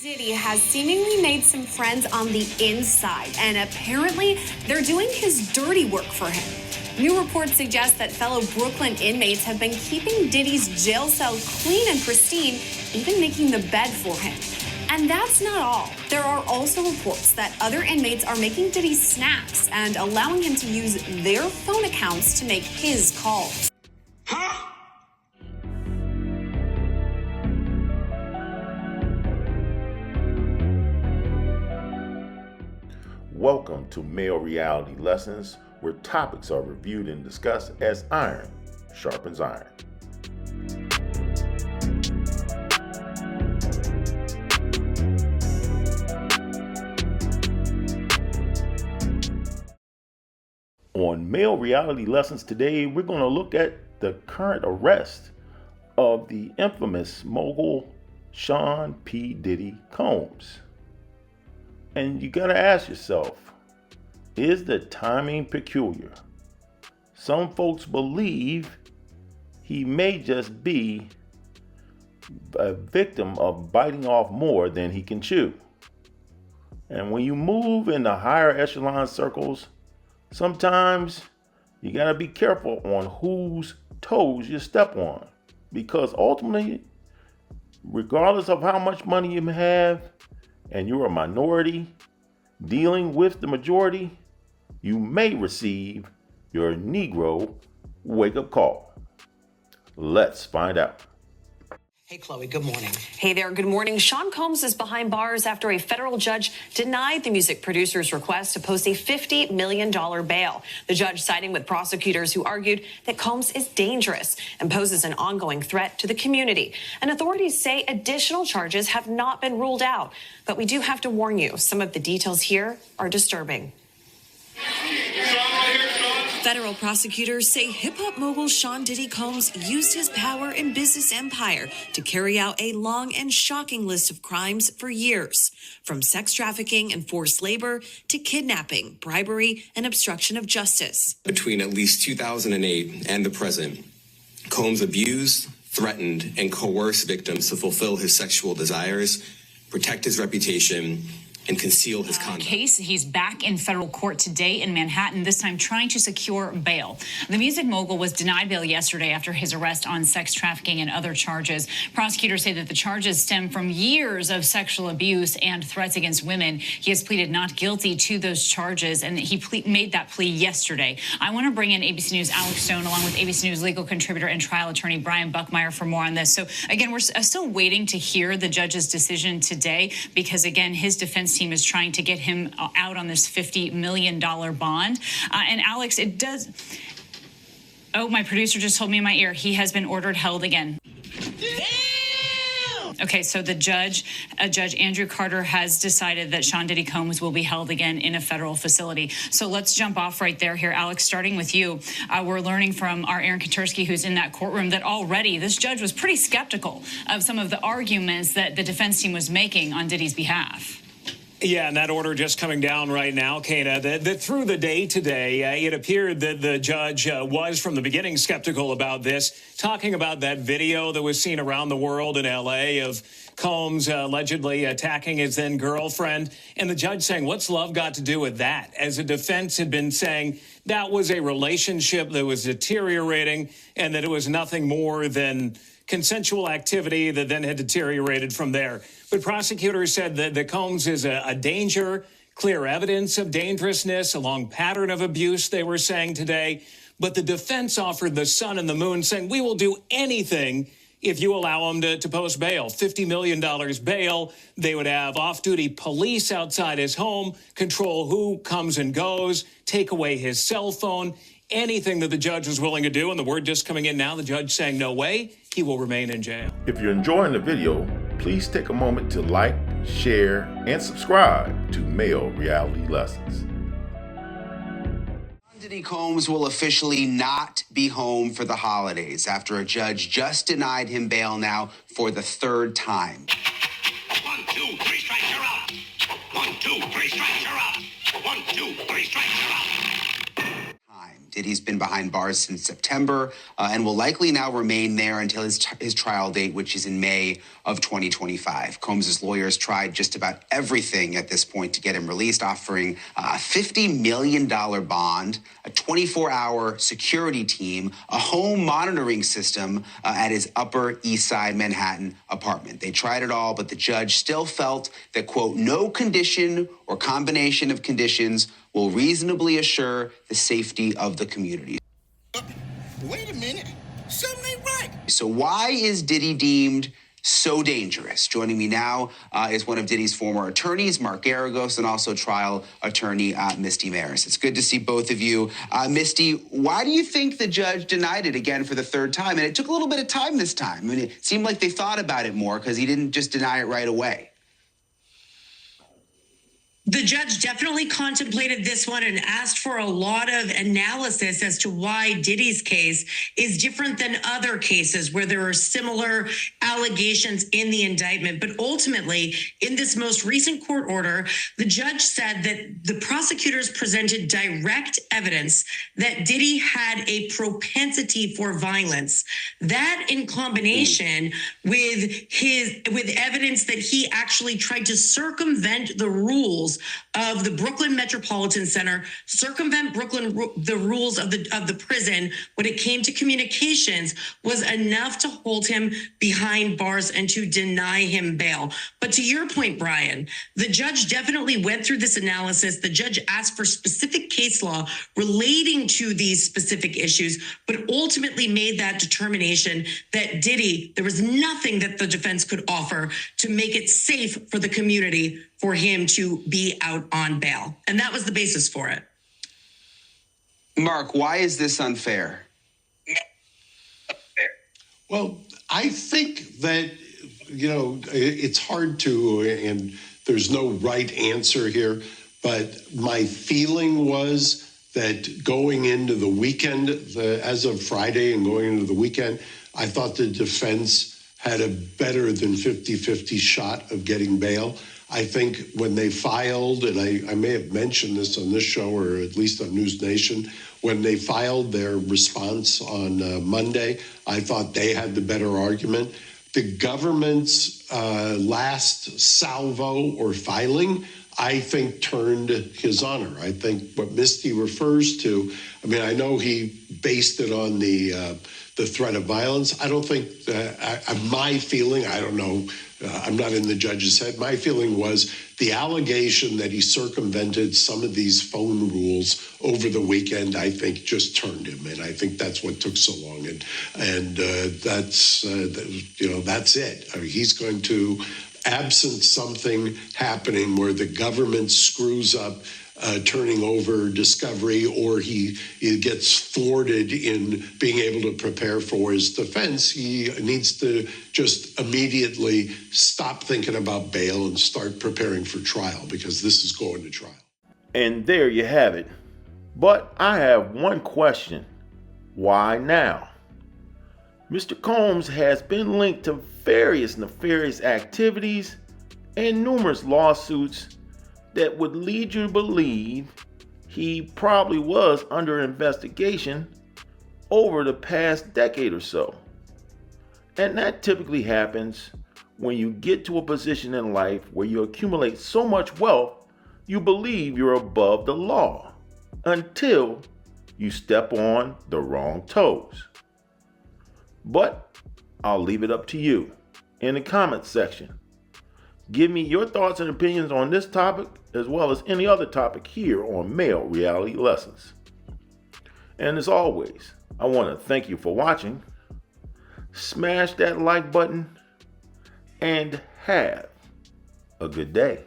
Diddy has seemingly made some friends on the inside, and apparently they're doing his dirty work for him. New reports suggest that fellow Brooklyn inmates have been keeping Diddy's jail cell clean and pristine, even making the bed for him. And that's not all. There are also reports that other inmates are making Diddy snacks and allowing him to use their phone accounts to make his calls. Welcome to Male Reality Lessons, where topics are reviewed and discussed as iron sharpens iron. On Male Reality Lessons today, we're going to look at the current arrest of the infamous mogul Sean P. Diddy Combs. And you got to ask yourself, is the timing peculiar? Some folks believe he may just be a victim of biting off more than he can chew. And when you move in the higher echelon circles, sometimes you got to be careful on whose toes you step on. Because ultimately, regardless of how much money you have, and you're a minority dealing with the majority, you may receive your Negro wake-up call. Let's find out. Hey, Chloe, good morning. Hey there, good morning. Sean Combs is behind bars after a federal judge denied the music producer's request to post a $50 million bail. The judge siding with prosecutors who argued that Combs is dangerous and poses an ongoing threat to the community. And authorities say additional charges have not been ruled out. But we do have to warn you, some of the details here are disturbing. Federal prosecutors say hip-hop mogul Sean Diddy Combs used his power and business empire to carry out a long and shocking list of crimes for years, from sex trafficking and forced labor to kidnapping, bribery, and obstruction of justice. Between at least 2008 and the present, Combs abused, threatened, and coerced victims to fulfill his sexual desires, protect his reputation, and conceal his conduct. He's back in federal court today in Manhattan, this time trying to secure bail. The music mogul was denied bail yesterday after his arrest on sex trafficking and other charges. Prosecutors say that the charges stem from years of sexual abuse and threats against women. He has pleaded not guilty to those charges, and he made that plea yesterday. I want to bring in ABC News' Alex Stone, along with ABC News legal contributor and trial attorney Brian Buckmeyer for more on this. So, again, we're still waiting to hear the judge's decision today because, again, his defense team is trying to get him out on this $50 million bond. And Alex, it does. Oh, my producer just told me in my ear he has been ordered held again. Okay, so Judge Andrew Carter has decided that Sean Diddy Combs will be held again in a federal facility. So let's jump off right there here. Alex, starting with you. We're learning from our Aaron Katersky, who's in that courtroom, that already this judge was pretty skeptical of some of the arguments that the defense team was making on Diddy's behalf. Yeah, and that order just coming down right now, Kana, that through the day today, it appeared that the judge was from the beginning skeptical about this, talking about that video that was seen around the world in L.A. of Combs allegedly attacking his then girlfriend, and the judge saying, what's love got to do with that? As the defense had been saying that was a relationship that was deteriorating and that it was nothing more than consensual activity that then had deteriorated from there. But prosecutors said that Combs is a danger, clear evidence of dangerousness, a long pattern of abuse, they were saying today. But the defense offered the sun and the moon, saying, we will do anything if you allow him to post bail. $50 million bail. They would have off-duty police outside his home, control who comes and goes, take away his cell phone, anything that the judge was willing to do. And the word just coming in now, the judge saying no way, he will remain in jail. If you're enjoying the video, please take a moment to like, share, and subscribe to Male Reality Lessons. Diddy Combs will officially not be home for the holidays after a judge just denied him bail now for the third time. 1, 2, 3 strikes, you're out. 1, 2, 3 strikes, you're out. 1, 2, 3 strikes, you're out. Diddy's been behind bars since September and will likely now remain there until his trial date, which is in May of 2025. Combs' lawyers tried just about everything at this point to get him released, offering a $50 million bond, a 24-hour security team, a home monitoring system at his Upper East Side Manhattan apartment. They tried it all, but the judge still felt that, quote, no condition or combination of conditions will reasonably assure the safety of the community. Wait a minute. Something ain't right. So why is Diddy deemed so dangerous? Joining me now is one of Diddy's former attorneys, Mark Garagos, and also trial attorney Misty Maris. It's good to see both of you. Misty, why do you think the judge denied it again for the third time? And it took a little bit of time this time. I mean, it seemed like they thought about it more because he didn't just deny it right away. The judge definitely contemplated this one and asked for a lot of analysis as to why Diddy's case is different than other cases where there are similar allegations in the indictment. But ultimately, in this most recent court order, the judge said that the prosecutors presented direct evidence that Diddy had a propensity for violence. That in combination with evidence that he actually tried to circumvent the rules of the Brooklyn Metropolitan Center, circumvent the rules of the prison when it came to communications, was enough to hold him behind bars and to deny him bail. But to your point, Brian, the judge definitely went through this analysis. The judge asked for specific case law relating to these specific issues, but ultimately made that determination that Diddy, there was nothing that the defense could offer to make it safe for the community for him to be out on bail. And that was the basis for it. Mark, why is this unfair? Well, I think that, it's hard to, and there's no right answer here, but my feeling was that going into the weekend, as of Friday and going into the weekend, I thought the defense had a better than 50-50 shot of getting bail. I think when they filed, and I may have mentioned this on this show or at least on News Nation, when they filed their response on Monday, I thought they had the better argument. The government's last salvo or filing, I think, turned his honor. I think what Misty refers to, I know he based it on the threat of violence. I don't think, my feeling, I don't know, I'm not in the judge's head. My feeling was the allegation that he circumvented some of these phone rules over the weekend, I think, just turned him. And I think that's what took so long. And that's it. He's going to, absent something happening where the government screws up turning over discovery, or he gets thwarted in being able to prepare for his defense, he needs to just immediately stop thinking about bail and start preparing for trial, because this is going to trial. And there you have it. But I have one question. Why now? Mr. Combs has been linked to various nefarious activities and numerous lawsuits that would lead you to believe he probably was under investigation over the past decade or so. And that typically happens when you get to a position in life where you accumulate so much wealth, you believe you're above the law until you step on the wrong toes. But I'll leave it up to you in the comments section. Give me your thoughts and opinions on this topic, as well as any other topic here on Male Reality Lessons. And as always, I want to thank you for watching. Smash that like button and have a good day.